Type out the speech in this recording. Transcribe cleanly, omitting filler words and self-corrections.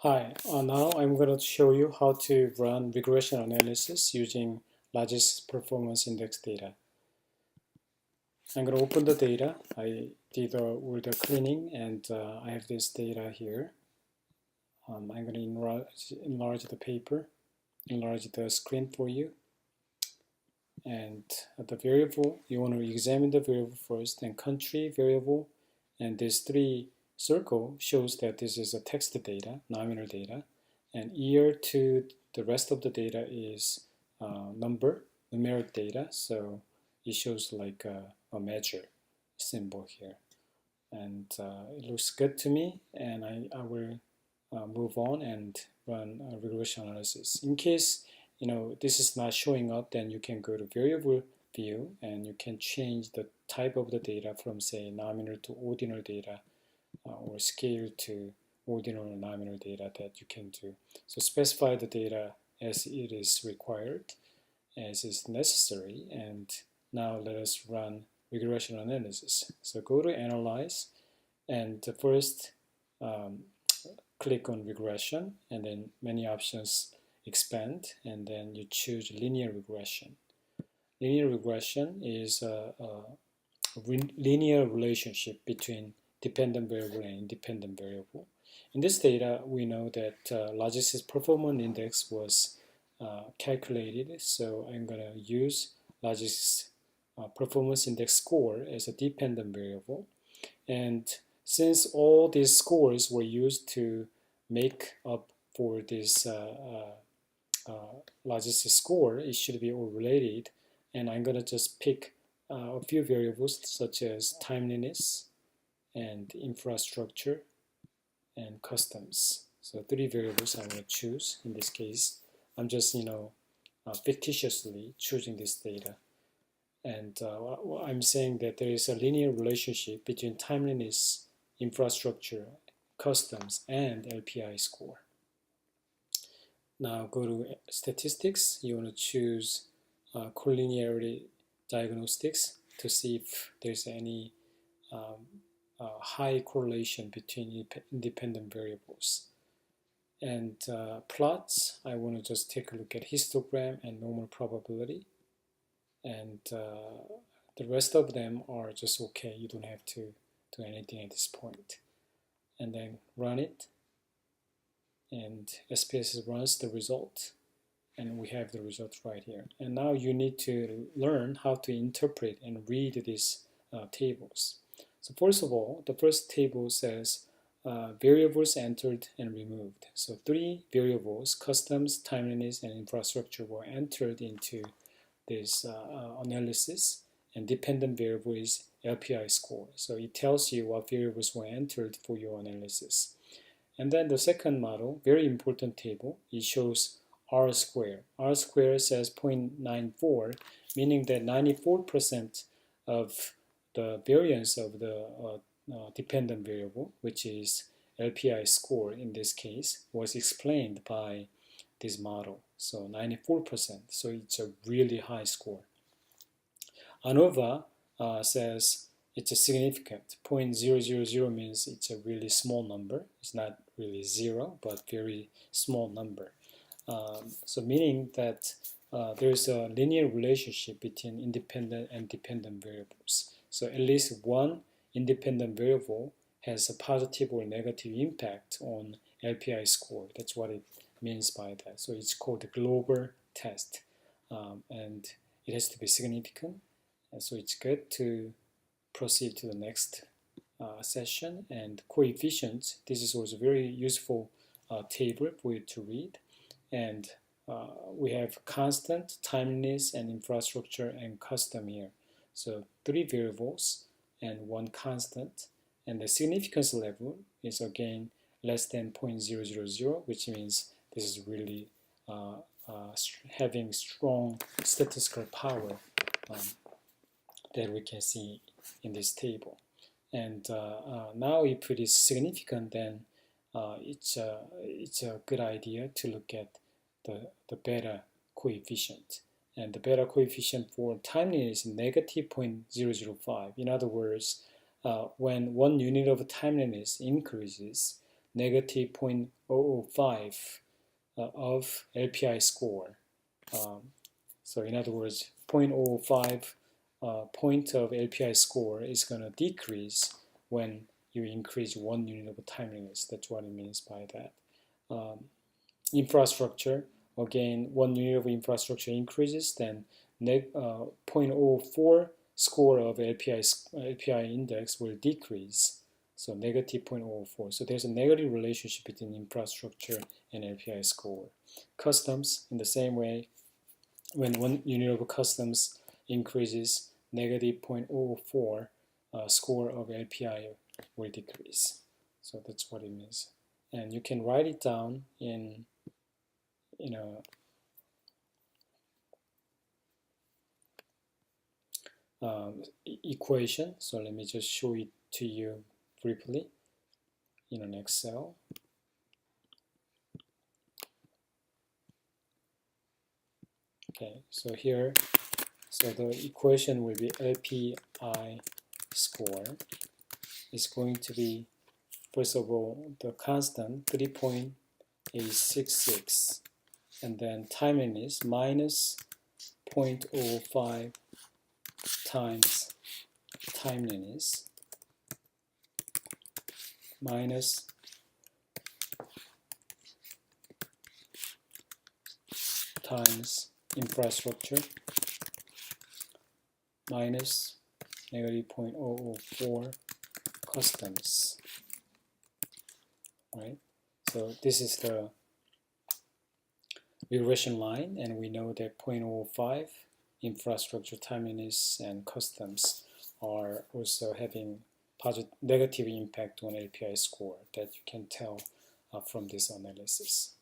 Hi, now I'm going to show you how to run regression analysis using largest performance index data. I'm going to open the data. I did all the cleaning and I have this data here. I'm going to enlarge the paper, enlarge the screen for you. And the variable, you want to examine the variable first, and country variable, and this three circle shows that this is a text data, nominal data, and year to the rest of the data is numeric data, so it shows like a measure symbol here. And it looks good to me, and I will move on and run a regression analysis. In case this is not showing up, then you can go to variable view and you can change the type of the data from say nominal to ordinal data or scale to ordinal or nominal data that you can do. So specify the data as it is required, as is necessary, and now let us run regression analysis. So go to analyze and first click on regression, and then many options expand, and then you choose linear regression. Linear regression is a linear relationship between dependent variable and independent variable. In this data, we know that largest performance index was calculated, so I'm going to use largest performance index score as a dependent variable. And since all these scores were used to make up for this largest score, it should be all related. And I'm going to just pick a few variables such as timeliness and infrastructure and customs. So three variables I'm going to choose. In this case, I'm just fictitiously choosing this data. And I'm saying that there is a linear relationship between timeliness, infrastructure, customs, and LPI score. Now go to statistics. You want to choose collinearity diagnostics to see if there's any high correlation between independent variables. And plots, I want to just take a look at histogram and normal probability. And the rest of them are just okay. You don't have to do anything at this point. And then run it, and SPSS runs the result, and we have the result right here. And now you need to learn how to interpret and read these tables. So first of all, the first table says variables entered and removed. So three variables, customs, timeliness, and infrastructure, were entered into this analysis, and dependent variable is LPI score. So it tells you what variables were entered for your analysis. And then the second model, very important table, it shows R square. R square says 0.94, meaning that 94% of the variance of the dependent variable, which is LPI score in this case, was explained by this model. So 94%, so it's a really high score. ANOVA says it's a significant. 0.000 means it's a really small number. It's not really zero, but very small number. So meaning that there's a linear relationship between independent and dependent variables. So at least one independent variable has a positive or negative impact on LPI score. That's what it means by that. So it's called the global test, and it has to be significant. And so it's good to proceed to the next session. And coefficients, this is also very useful table for you to read. And we have constant, timeliness, and infrastructure and custom here. So three variables and one constant. And the significance level is again less than 0.000, which means this is really having strong statistical power that we can see in this table. And now if it is significant, then it's a good idea to look at the beta coefficient. And the beta coefficient for timeliness is negative 0.005. In other words, when 1 unit of timeliness increases, negative 0.005 of LPI score. So in other words, 0.05 point of LPI score is going to decrease when you increase 1 unit of timeliness. That's what it means by that. Infrastructure, again, 1 unit of infrastructure increases, then 0.04 score of LPI index will decrease. So negative 0.04. So there's a negative relationship between infrastructure and LPI score. Customs, in the same way, when 1 unit of customs increases, negative 0.04 score of LPI will decrease. So that's what it means. And you can write it down in equation. So let me just show it to you briefly in an Excel. Okay, so here, so the equation will be LPI score is going to be, first of all, the constant 3.866, and then timeliness minus 0.05 times timeliness minus times infrastructure minus negative 0.004 customs, right? So this is the regression line, and we know that 0.05 infrastructure, timeliness, and customs are also having negative impact on LPI score that you can tell from this analysis.